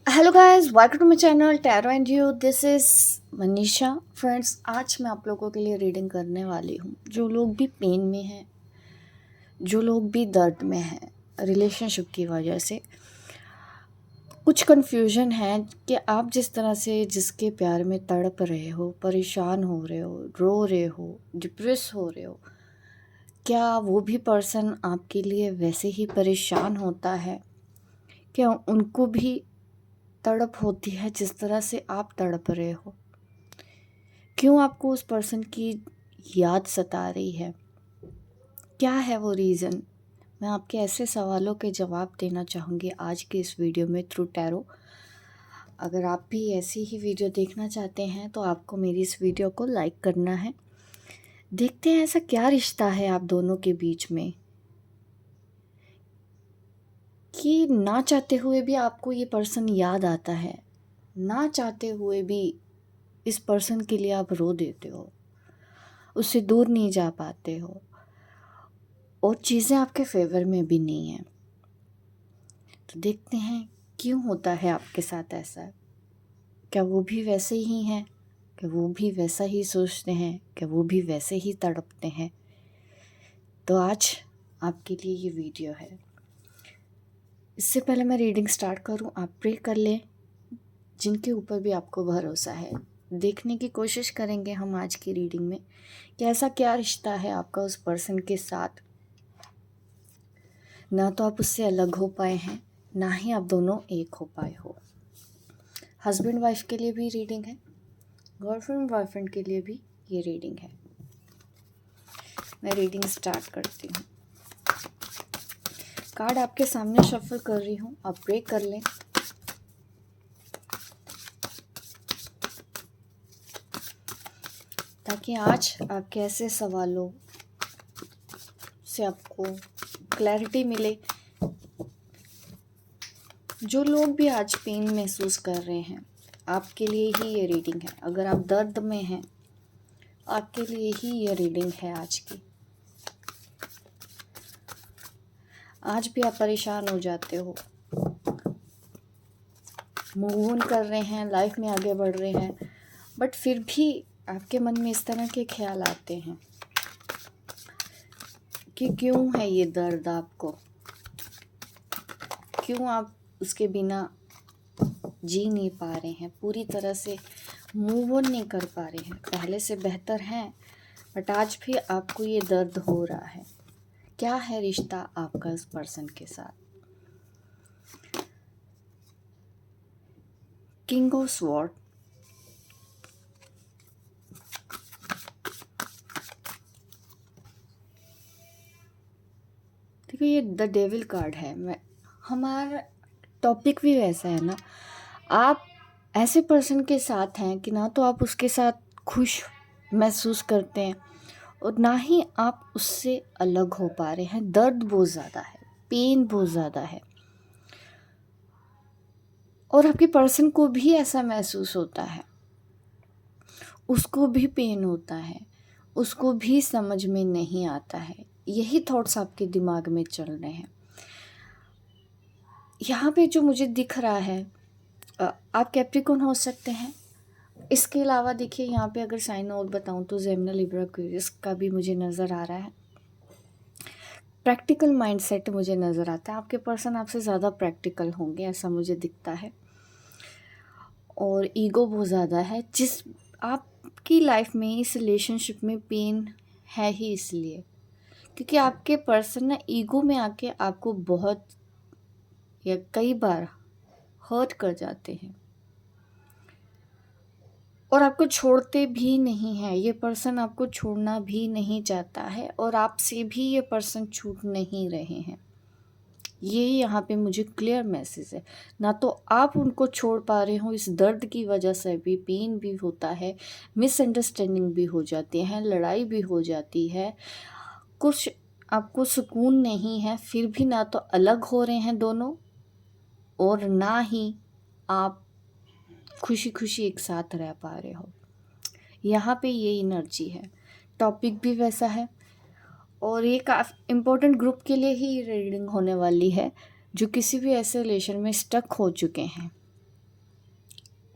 Hello guys, welcome to my channel tarot and you. This is Manisha. Friends, आज मैं आप लोगों के लिए रीडिंग करने वाली हूँ। जो लोग भी पेन में हैं, जो लोग भी दर्द में हैं रिलेशनशिप की वजह से, कुछ कन्फ्यूजन है कि आप जिस तरह से जिसके प्यार में तड़प रहे हो, परेशान हो रहे हो, रो रहे हो, डिप्रेस हो रहे हो, क्या वो भी पर्सन आपके लिए वैसे ही परेशान होता है? क्या उनको भी तड़प होती है जिस तरह से आप तड़प रहे हो? क्यों आपको उस पर्सन की याद सता रही है? क्या है वो रीज़न? मैं आपके ऐसे सवालों के जवाब देना चाहूँगी आज के इस वीडियो में थ्रू टैरो। अगर आप भी ऐसी ही वीडियो देखना चाहते हैं तो आपको मेरी इस वीडियो को लाइक करना है। देखते हैं ऐसा क्या रिश्ता है आप दोनों के बीच में कि ना चाहते हुए भी आपको ये पर्सन याद आता है, ना चाहते हुए भी इस पर्सन के लिए आप रो देते हो, उससे दूर नहीं जा पाते हो और चीज़ें आपके फेवर में भी नहीं हैं। तो देखते हैं क्यों होता है आपके साथ ऐसा। क्या वो भी वैसे ही हैं? क्या वो भी वैसा ही सोचते हैं? क्या वो भी वैसे ही तड़पते हैं? तो आज आपके लिए ये वीडियो है। इससे पहले मैं रीडिंग स्टार्ट करूं, आप प्रे कर लें। जिनके ऊपर भी आपको भरोसा है, देखने की कोशिश करेंगे हम आज की रीडिंग में कि ऐसा क्या रिश्ता है आपका उस पर्सन के साथ। ना तो आप उससे अलग हो पाए हैं, ना ही आप दोनों एक हो पाए हो। हस्बैंड वाइफ के लिए भी रीडिंग है, गर्लफ्रेंड बॉयफ्रेंड के लिए भी ये रीडिंग है। मैं रीडिंग स्टार्ट करती हूँ। कार्ड आपके सामने शफल कर रही हूँ, आप प्रे कर लें। ताकि आज आपके ऐसे सवालों से आपको क्लैरिटी मिले। जो लोग भी आज पेन महसूस कर रहे हैं, आपके लिए ही ये रीडिंग है। अगर आप दर्द में हैं, आपके लिए ही ये रीडिंग है आज की। आज भी आप परेशान हो जाते हो, मूव ऑन कर रहे हैं, लाइफ में आगे बढ़ रहे हैं, बट फिर भी आपके मन में इस तरह के ख्याल आते हैं कि क्यों है ये दर्द आपको, क्यों आप उसके बिना जी नहीं पा रहे हैं, पूरी तरह से मूव ऑन नहीं कर पा रहे हैं। पहले से बेहतर हैं, बट आज भी आपको ये दर्द हो रहा है। क्या है रिश्ता आपका इस पर्सन के साथ? किंग ऑफ स्वॉर्ड, देखो ये द डेविल कार्ड है। हमारा टॉपिक भी वैसा है ना। आप ऐसे पर्सन के साथ हैं कि ना तो आप उसके साथ खुश महसूस करते हैं और ना ही आप उससे अलग हो पा रहे हैं। दर्द बहुत ज़्यादा है, पेन बहुत ज़्यादा है और आपके पर्सन को भी ऐसा महसूस होता है, उसको भी पेन होता है, उसको भी समझ में नहीं आता है। यही थॉट्स आपके दिमाग में चल रहे हैं। यहाँ पे जो मुझे दिख रहा है, आप कैप्रिकॉर्न हो सकते हैं। इसके अलावा देखिए यहाँ पे अगर साइन और बताऊँ तो जेमिनी, लिब्रा, एक्वेरियस का भी मुझे नज़र आ रहा है। प्रैक्टिकल माइंडसेट मुझे नज़र आता है। आपके पर्सन आपसे ज़्यादा प्रैक्टिकल होंगे, ऐसा मुझे दिखता है। और ईगो बहुत ज़्यादा है। जिस आपकी लाइफ में इस रिलेशनशिप में पेन है ही इसलिए क्योंकि आपके पर्सन ना ईगो में आके आपको बहुत या कई बार हर्ट कर जाते हैं और आपको छोड़ते भी नहीं हैं। ये पर्सन आपको छोड़ना भी नहीं चाहता है और आपसे भी ये पर्सन छूट नहीं रहे हैं। ये यहाँ पे मुझे क्लियर मैसेज है। ना तो आप उनको छोड़ पा रहे हो, इस दर्द की वजह से भी पेन भी होता है, मिसअंडरस्टैंडिंग भी हो जाती है, लड़ाई भी हो जाती है, कुछ आपको सुकून नहीं है। फिर भी ना तो अलग हो रहे हैं दोनों और ना ही आप खुशी खुशी एक साथ रह पा रहे हो। यहाँ पे ये एनर्जी है। टॉपिक भी वैसा है और ये काफ़ी इम्पोर्टेंट ग्रुप के लिए ही रीडिंग होने वाली है जो किसी भी ऐसे रिलेशन में स्टक हो चुके हैं।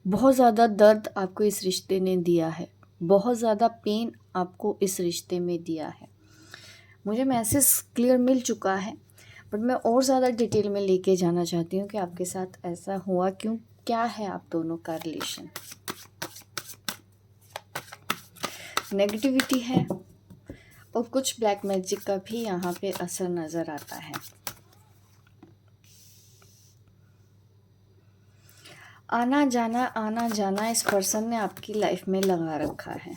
बहुत ज़्यादा दर्द आपको इस रिश्ते ने दिया है, बहुत ज़्यादा पेन आपको इस रिश्ते में दिया है। मुझे मैसेज क्लियर मिल चुका है, बट मैं और ज़्यादा डिटेल में लेके जाना चाहती हूँ कि आपके साथ ऐसा हुआ क्यों, क्या है आप दोनों का रिलेशन। नेगेटिविटी है और कुछ ब्लैक मैजिक का भी यहाँ पे असर नज़र आता है। आना जाना इस पर्सन ने आपकी लाइफ में लगा रखा है।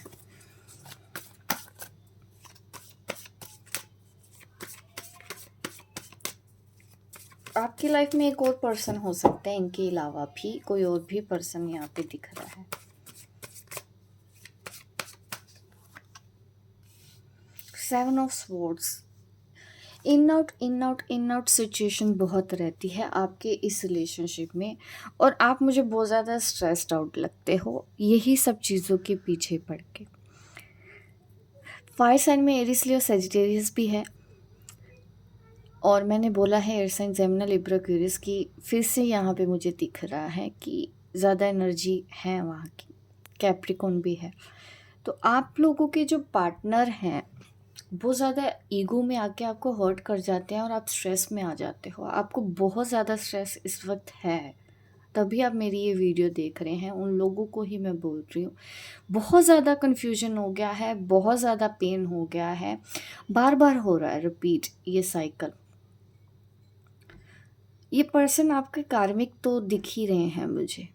आपकी लाइफ में एक और पर्सन हो सकता है, इनके अलावा भी कोई और भी पर्सन यहाँ पे दिख रहा है। Seven of swords, in out situation बहुत रहती है आपके इस रिलेशनशिप में, और आप मुझे बहुत ज़्यादा स्ट्रेस्ड आउट लगते हो यही सब चीज़ों के पीछे पड़ के। फायर साइन में एरिस लियो सेजिटेरियस भी है, और मैंने बोला है air sign Gemini Libra Aquarius की, फिर से यहाँ पे मुझे दिख रहा है कि ज़्यादा एनर्जी है वहाँ की। कैप्रिकॉन भी है। तो आप लोगों के जो पार्टनर हैं बहुत ज़्यादा ईगो में आके आपको हर्ट कर जाते हैं और आप स्ट्रेस में आ जाते हो। आपको बहुत ज़्यादा स्ट्रेस इस वक्त है, तभी आप मेरी ये वीडियो देख रहे हैं। उन लोगों को ही मैं बोल रही हूँ। बहुत ज़्यादा कन्फ्यूजन हो गया है, बहुत ज़्यादा पेन हो गया है, बार बार हो रहा है रिपीट ये साइकिल। ये पर्सन आपके कार्मिक तो दिख ही रहे हैं मुझे,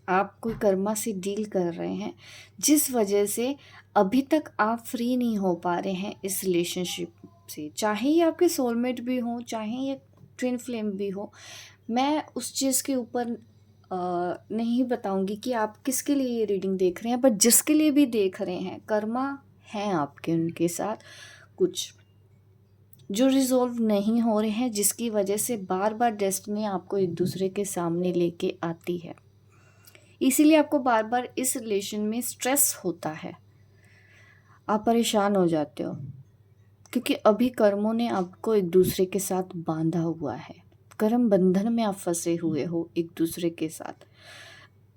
आप कोई कर्मा से डील कर रहे हैं जिस वजह से अभी तक आप फ्री नहीं हो पा रहे हैं इस रिलेशनशिप से। चाहे ये आपके सोलमेट भी हो, चाहे ये ट्विन फ्लेम भी हो, मैं उस चीज़ के ऊपर नहीं बताऊंगी कि आप किसके लिए ये रीडिंग देख रहे हैं, बट जिसके लिए भी देख रहे हैं कर्मा हैं आपके उनके साथ कुछ जो रिजॉल्व नहीं हो रहे हैं, जिसकी वजह से बार बार डेस्टिनी आपको एक दूसरे के सामने लेके आती है। इसीलिए आपको बार बार इस रिलेशन में स्ट्रेस होता है, आप परेशान हो जाते हो, क्योंकि अभी कर्मों ने आपको एक दूसरे के साथ बांधा हुआ है। कर्म बंधन में आप फंसे हुए हो एक दूसरे के साथ।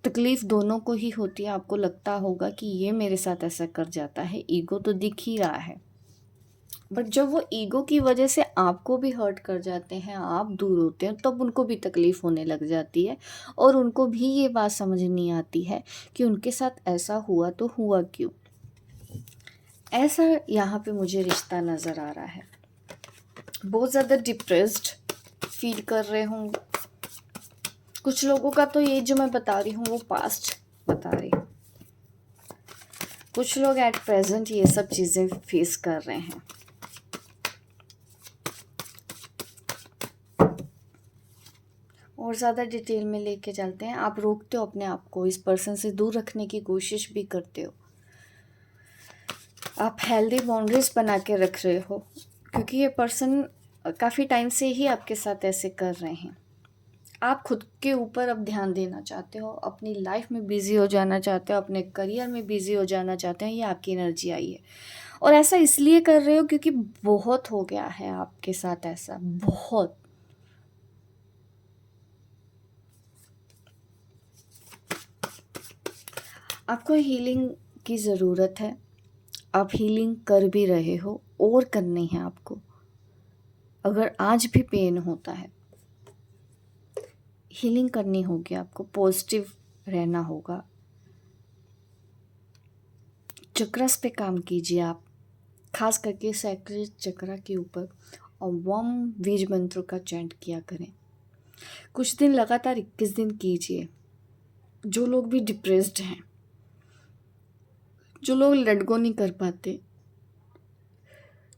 तकलीफ दोनों को ही होती है। आपको लगता होगा कि ये मेरे साथ ऐसा कर जाता है, ईगो तो दिख ही रहा है, बट जब वो ईगो की वजह से आपको भी हर्ट कर जाते हैं, आप दूर होते हैं, तब उनको भी तकलीफ़ होने लग जाती है और उनको भी ये बात समझ नहीं आती है कि उनके साथ ऐसा हुआ तो हुआ क्यों। ऐसा यहाँ पे मुझे रिश्ता नज़र आ रहा है। बहुत ज़्यादा डिप्रेस्ड फील कर रहे हों कुछ लोगों का, तो ये जो मैं बता रही हूँ वो पास्ट बता रही हूँ। कुछ लोग एट प्रेजेंट ये सब चीज़ें फेस कर रहे हैं। और ज़्यादा डिटेल में लेके चलते हैं। आप रोकते हो अपने आप को, इस पर्सन से दूर रखने की कोशिश भी करते हो। आप हेल्दी बाउंड्रीज बना के रख रहे हो, क्योंकि ये पर्सन काफ़ी टाइम से ही आपके साथ ऐसे कर रहे हैं। आप खुद के ऊपर अब ध्यान देना चाहते हो, अपनी लाइफ में बिज़ी हो जाना चाहते हो, अपने करियर में बिज़ी हो जाना चाहते हैं। ये आपकी एनर्जी आई है, और ऐसा इसलिए कर रहे हो क्योंकि बहुत हो गया है आपके साथ ऐसा, बहुत। आपको हीलिंग की ज़रूरत है, आप हीलिंग कर भी रहे हो और करनी है आपको। अगर आज भी पेन होता है, हीलिंग करनी होगी आपको, पॉजिटिव रहना होगा। चक्रस पे काम कीजिए आप, खास करके सैक्रेड चक्रा के ऊपर, और वम बीज मंत्रों का चैंट किया करें। कुछ दिन लगातार 21 दिन कीजिए। जो लोग भी डिप्रेस्ड हैं, जो लोग लेट गो नहीं कर पाते,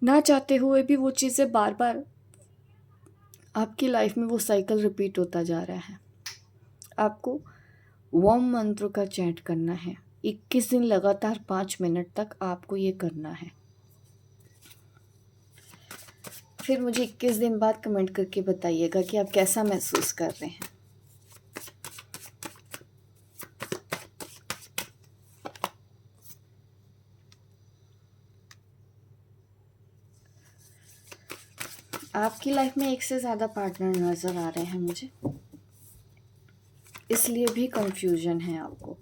ना चाहते हुए भी वो चीज़ें बार बार आपकी लाइफ में वो साइकिल रिपीट होता जा रहा है, आपको वम मंत्रों का चैंट करना है। 21 दिन लगातार 5 मिनट तक आपको ये करना है। फिर मुझे 21 दिन बाद कमेंट करके बताइएगा कि आप कैसा महसूस कर रहे हैं। आपकी लाइफ में एक से ज़्यादा पार्टनर नज़र आ रहे हैं मुझे। इसलिए भी कंफ्यूजन है आपको।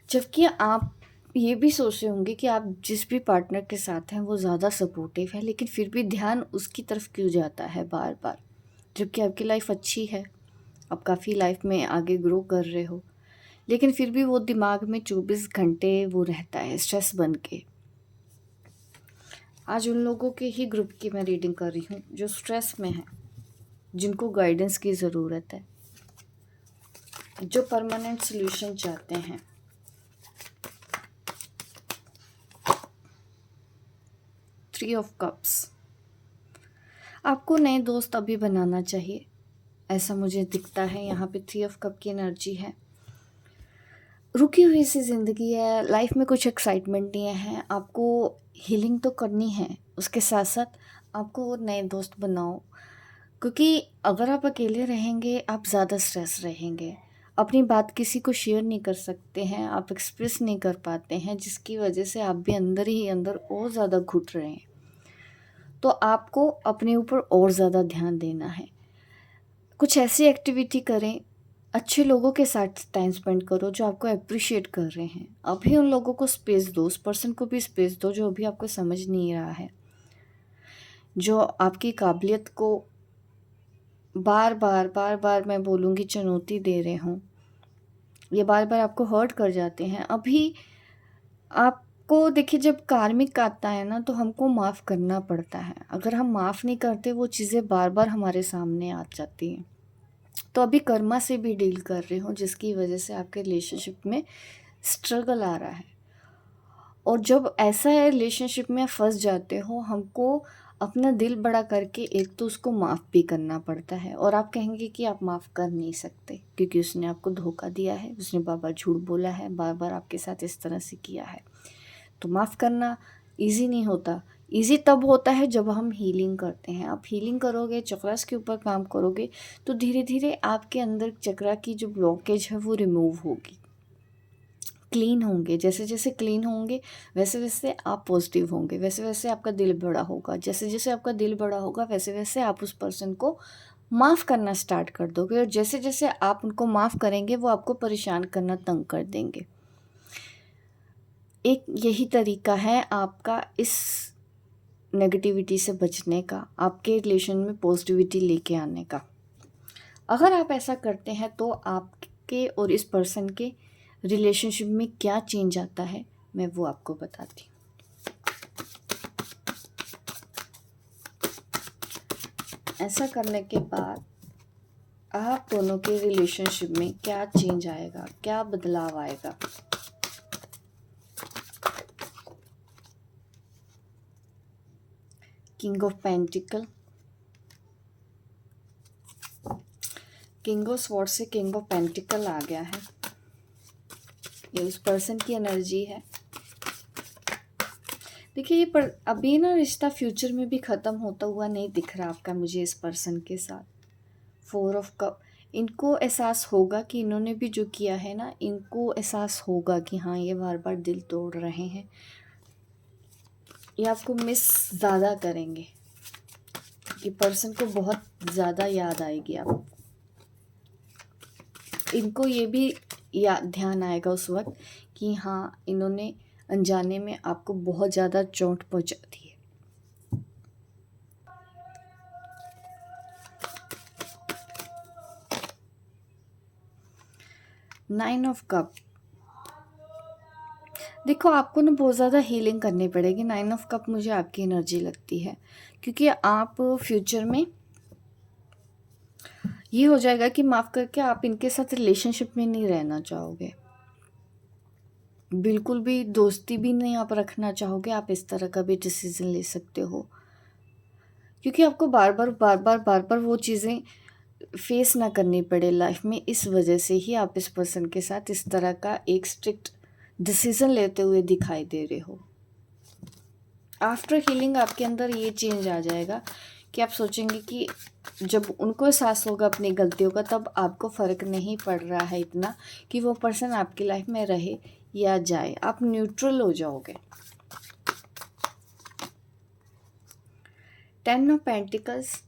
जबकि आप ये भी सोच रहे होंगे कि आप जिस भी पार्टनर के साथ हैं वो ज़्यादा सपोर्टिव है, लेकिन फिर भी ध्यान उसकी तरफ क्यों जाता है बार बार, जबकि आपकी लाइफ अच्छी है, आप काफ़ी लाइफ में आगे ग्रो कर रहे हो, लेकिन फिर भी वो दिमाग में 24 घंटे वो रहता है स्ट्रेस बन के। आज उन लोगों के ही ग्रुप की मैं रीडिंग कर रही हूँ जो स्ट्रेस में है, जिनको गाइडेंस की ज़रूरत है, जो परमानेंट सॉल्यूशन चाहते हैं। थ्री ऑफ कप्स, आपको नए दोस्त अभी बनाना चाहिए, ऐसा मुझे दिखता है। यहाँ पे थ्री ऑफ कप की एनर्जी है। रुकी हुई सी ज़िंदगी है, लाइफ में कुछ एक्साइटमेंट नहीं है, आपको हीलिंग तो करनी है, उसके साथ साथ आपको और नए दोस्त बनाओ। क्योंकि अगर आप अकेले रहेंगे आप ज़्यादा स्ट्रेस रहेंगे, अपनी बात किसी को शेयर नहीं कर सकते हैं, आप एक्सप्रेस नहीं कर पाते हैं, जिसकी वजह से आप भी अंदर ही अंदर और ज़्यादा घुट रहे हैं। तो आपको अपने ऊपर और ज़्यादा ध्यान देना है। कुछ ऐसी एक्टिविटी करें, अच्छे लोगों के साथ टाइम स्पेंड करो जो आपको अप्रिशिएट कर रहे हैं। अभी उन लोगों को स्पेस दो, उस पर्सन को भी स्पेस दो जो अभी आपको समझ नहीं रहा है, जो आपकी काबिलियत को बार बार मैं बोलूँगी चुनौती दे रहे हों, ये बार बार आपको हर्ट कर जाते हैं। अभी आपको देखिए, जब कार्मिक आता है ना तो हमको माफ़ करना पड़ता है। अगर हम माफ़ नहीं करते वो चीज़ें बार बार हमारे सामने आ जाती हैं। तो अभी कर्मा से भी डील कर रही हूँ, जिसकी वजह से आपके रिलेशनशिप में स्ट्रगल आ रहा है। और जब ऐसा है रिलेशनशिप में फंस जाते हो, हमको अपना दिल बड़ा करके एक तो उसको माफ़ भी करना पड़ता है। और आप कहेंगे कि आप माफ़ कर नहीं सकते क्योंकि उसने आपको धोखा दिया है, उसने बार बार झूठ बोला है, बार बार आपके साथ इस तरह से किया है। तो माफ़ करना ईजी नहीं होता। ईजी तब होता है जब हम हीलिंग करते हैं। आप हीलिंग करोगे, चक्रास के ऊपर काम करोगे, तो धीरे धीरे आपके अंदर चक्रा की जो ब्लॉकेज है वो रिमूव होगी, क्लीन होंगे। जैसे जैसे क्लीन होंगे वैसे वैसे आप पॉजिटिव होंगे, वैसे वैसे आपका दिल बड़ा होगा। जैसे जैसे आपका दिल बड़ा होगा वैसे वैसे आप उस पर्सन को माफ़ करना स्टार्ट कर दोगे। और जैसे जैसे आप उनको माफ़ करेंगे वो आपको परेशान करना, तंग कर देंगे। एक यही तरीका है आपका इस नेगेटिविटी से बचने का, आपके रिलेशन में पॉजिटिविटी लेके आने का। अगर आप ऐसा करते हैं तो आपके और इस पर्सन के रिलेशनशिप में क्या चेंज आता है मैं वो आपको बताती हूँ। ऐसा करने के बाद आप दोनों के रिलेशनशिप में क्या चेंज आएगा, क्या बदलाव आएगा। King of pentacle, king of sword से किंग ऑफ पेंटिकल आ गया है। ये उस पर्सन की एनर्जी है। देखिए ये पर अभी ना रिश्ता फ्यूचर में भी ख़त्म होता हुआ नहीं दिख रहा आपका मुझे इस पर्सन के साथ। फोर ऑफ कप, इनको एहसास होगा कि इन्होंने भी जो किया है ना, इनको एहसास होगा कि हाँ ये बार बार दिल तोड़ रहे हैं, ये आपको मिस ज़्यादा करेंगे, ये पर्सन को बहुत ज़्यादा याद आएगी आपको। इनको ये भी ध्यान आएगा उस वक्त कि हाँ इन्होंने अनजाने में आपको बहुत ज़्यादा चोट पहुंचा दी है। नाइन ऑफ कप, देखो आपको ना बहुत ज़्यादा हीलिंग करनी पड़ेगी। नाइन ऑफ कप मुझे आपकी एनर्जी लगती है, क्योंकि आप फ्यूचर में ये हो जाएगा कि माफ़ करके आप इनके साथ रिलेशनशिप में नहीं रहना चाहोगे, बिल्कुल भी दोस्ती भी नहीं आप रखना चाहोगे। आप इस तरह का भी डिसीज़न ले सकते हो, क्योंकि आपको बार बार वो चीज़ें फेस ना करनी पड़े लाइफ में। इस वजह से ही आप इस पर्सन के साथ इस तरह का एक स्ट्रिक्ट डिसीज़न लेते हुए दिखाई दे रहे हो। आफ्टर हीलिंग आपके अंदर ये चेंज आ जाएगा कि आप सोचेंगे कि जब उनको एहसास होगा अपनी गलतियों का, तब आपको फ़र्क नहीं पड़ रहा है इतना कि वो पर्सन आपकी लाइफ में रहे या जाए, आप न्यूट्रल हो जाओगे। 10 ऑफ पेंटिकल्स,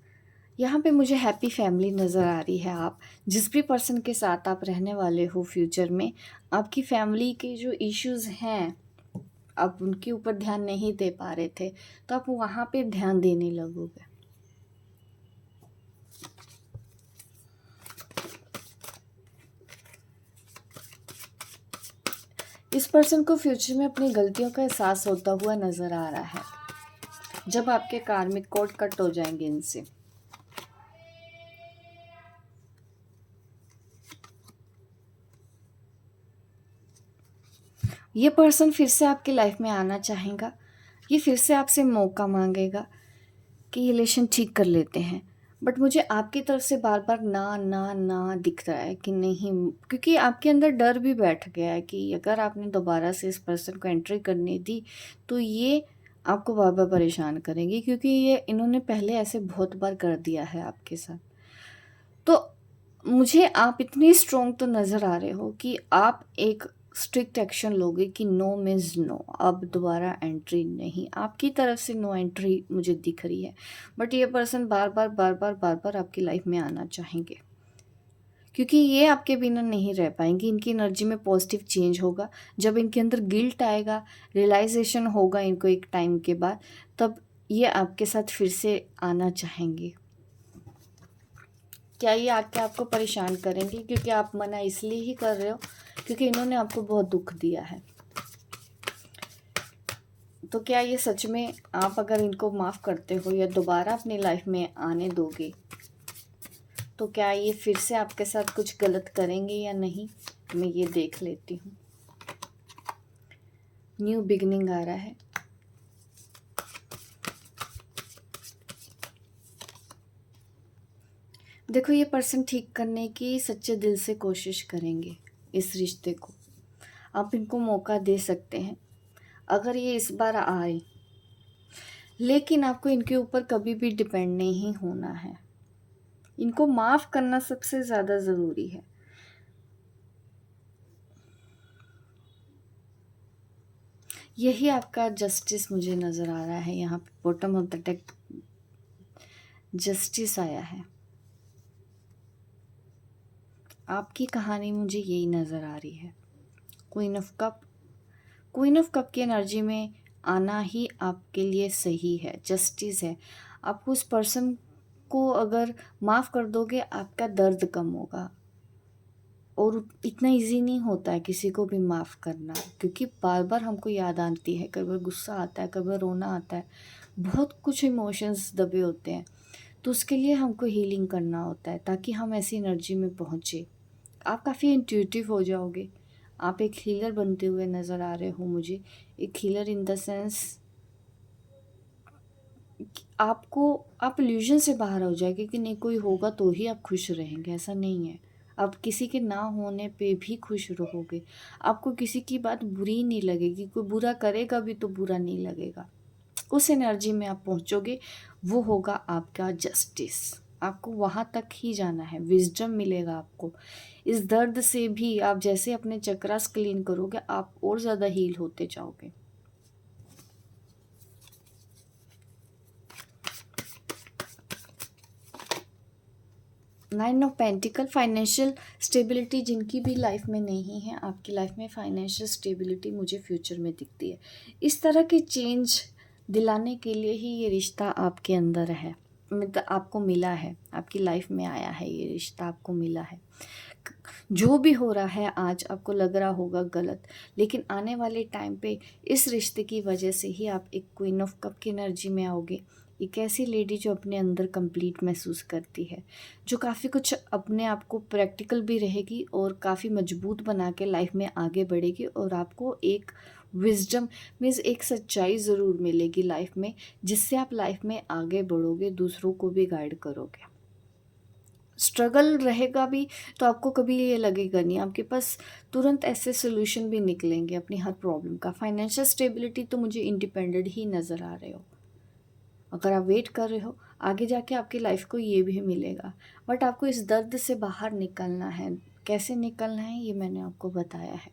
यहाँ पे मुझे हैप्पी फैमिली नज़र आ रही है। आप जिस भी पर्सन के साथ आप रहने वाले हो फ्यूचर में, आपकी फैमिली के जो इश्यूज़ हैं, आप उनके ऊपर ध्यान नहीं दे पा रहे थे, तो आप वहाँ पे ध्यान देने लगोगे। इस पर्सन को फ्यूचर में अपनी गलतियों का एहसास होता हुआ नज़र आ रहा है, जब आपके कार्मिक कोड कट हो जाएंगे इनसे। ये पर्सन फिर से आपकी लाइफ में आना चाहेगा। ये फिर से आपसे मौका मांगेगा कि ये रिलेशन ठीक कर लेते हैं, बट मुझे आपकी तरफ से बार बार ना ना ना दिख रहा है कि नहीं, क्योंकि आपके अंदर डर भी बैठ गया है कि अगर आपने दोबारा से इस पर्सन को एंट्री करने दी तो ये आपको बार बार परेशान करेंगे, क्योंकि ये इन्होंने पहले ऐसे बहुत बार कर दिया है आपके साथ। तो मुझे आप इतनी स्ट्रोंग तो नज़र आ रहे हो कि आप एक स्ट्रिक्ट एक्शन लोगे कि नो मीन्स नो, अब दोबारा एंट्री नहीं। आपकी तरफ से नो एंट्री मुझे दिख रही है, बट ये पर्सन बार बार बार बार बार बार आपकी लाइफ में आना चाहेंगे, क्योंकि ये आपके बिना नहीं रह पाएंगे। इनकी एनर्जी में पॉजिटिव चेंज होगा। जब इनके अंदर गिल्ट आएगा, रियलाइजेशन होगा इनको एक टाइम के बाद, तब ये आपके साथ फिर से आना चाहेंगे। क्या ये आके आपको परेशान करेंगे? क्योंकि आप मना इसलिए ही कर रहे हो क्योंकि इन्होंने आपको बहुत दुख दिया है। तो क्या ये सच में, आप अगर इनको माफ़ करते हो या दोबारा अपनी लाइफ में आने दोगे, तो क्या ये फिर से आपके साथ कुछ गलत करेंगे या नहीं? मैं ये देख लेती हूँ। न्यू बिगनिंग आ रहा है। देखो, ये पर्सन ठीक करने की सच्चे दिल से कोशिश करेंगे इस रिश्ते को। आप इनको मौका दे सकते हैं अगर ये इस बार आए, लेकिन आपको इनके ऊपर कभी भी डिपेंड नहीं होना है। इनको माफ़ करना सबसे ज़्यादा ज़रूरी है। यही आपका जस्टिस मुझे नज़र आ रहा है। यहाँ पे bottom of the deck justice आया है। आपकी कहानी मुझे यही नज़र आ रही है। Queen of cup, queen of cup की एनर्जी में आना ही आपके लिए सही है, जस्टिस है। आप उस पर्सन को अगर माफ़ कर दोगे, आपका दर्द कम होगा। और इतना इजी नहीं होता है किसी को भी माफ़ करना, क्योंकि बार बार हमको याद आती है, कई बार गुस्सा आता है, कई बार रोना आता है, बहुत कुछ इमोशंस दबे होते हैं। तो उसके लिए हमको हीलिंग करना होता है ताकि हम ऐसी एनर्जी में पहुँचे। आप काफ़ी इंट्यूटिव हो जाओगे। आप एक हीलर बनते हुए नज़र आ रहे हो मुझे। एक हीलर इन द सेंस, आपको, आप इल्यूजन से बाहर हो जाएगी कि नहीं, कोई होगा तो ही आप खुश रहेंगे, ऐसा नहीं है। आप किसी के ना होने पे भी खुश रहोगे। आपको किसी की बात बुरी नहीं लगेगी, कोई बुरा करेगा भी तो बुरा नहीं लगेगा। उस एनर्जी में आप पहुंचोगे, वो होगा आपका जस्टिस। आपको वहाँ तक ही जाना है, विजडम मिलेगा आपको। इस दर्द से भी आप जैसे अपने चक्रास क्लीन करोगे, आप और ज़्यादा हील होते जाओगे। Nine of pentacle, financial stability जिनकी भी लाइफ में नहीं है, आपकी लाइफ में फाइनेंशियल स्टेबिलिटी मुझे फ्यूचर में दिखती है। इस तरह के चेंज दिलाने के लिए ही ये रिश्ता आपके अंदर है, मतलब आपको मिला है, आपकी लाइफ में आया है, ये रिश्ता आपको मिला है। जो भी हो रहा है आज आपको लग रहा होगा गलत, लेकिन आने वाले टाइम पे इस रिश्ते की वजह से ही आप एक क्वीन ऑफ कप की एनर्जी में आओगे। एक ऐसी लेडी जो अपने अंदर कंप्लीट महसूस करती है, जो काफ़ी कुछ अपने आप को प्रैक्टिकल भी रहेगी और काफ़ी मजबूत बना के लाइफ में आगे बढ़ेगी। और आपको एक विजडम मीन्स एक सच्चाई ज़रूर मिलेगी लाइफ में, जिससे आप लाइफ में आगे बढ़ोगे, दूसरों को भी गाइड करोगे। स्ट्रगल रहेगा भी तो आपको कभी ये लगेगा नहीं, आपके पास तुरंत ऐसे सोल्यूशन भी निकलेंगे अपनी हर प्रॉब्लम का। फाइनेंशियल स्टेबिलिटी तो मुझे इंडिपेंडेंट ही नज़र आ रहे हो। अगर आप वेट कर रहे हो, आगे जाके आपकी लाइफ को ये भी मिलेगा, बट आपको इस दर्द से बाहर निकलना है। कैसे निकलना है ये मैंने आपको बताया है।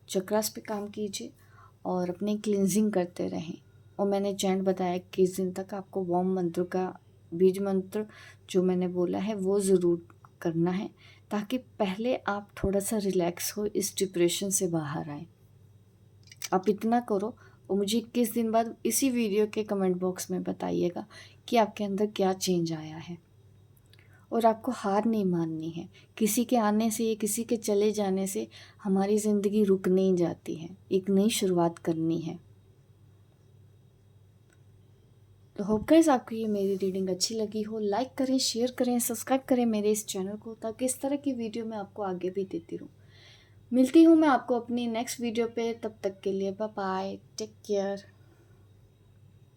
चक्रास पे काम कीजिए और अपनी क्लिनजिंग करते रहें। और मैंने चैंट बताया कि 21 दिन तक आपको वार्म मंत्रों का बीज मंत्र जो मैंने बोला है वो ज़रूर करना है, ताकि पहले आप थोड़ा सा रिलैक्स हो, इस डिप्रेशन से बाहर आए। आप इतना करो और मुझे 21 दिन बाद इसी वीडियो के कमेंट बॉक्स में बताइएगा कि आपके अंदर क्या चेंज आया है। और आपको हार नहीं माननी है। किसी के आने से या किसी के चले जाने से हमारी ज़िंदगी रुक नहीं जाती है, एक नई शुरुआत करनी है। तो होप गाइस आपको ये मेरी रीडिंग अच्छी लगी हो। लाइक करें, शेयर करें, सब्सक्राइब करें मेरे इस चैनल को, ताकि इस तरह की वीडियो मैं आपको आगे भी देती रहूँ। मिलती हूँ मैं आपको अपनी नेक्स्ट वीडियो पे, तब तक के लिए बाय बाय, टेक केयर।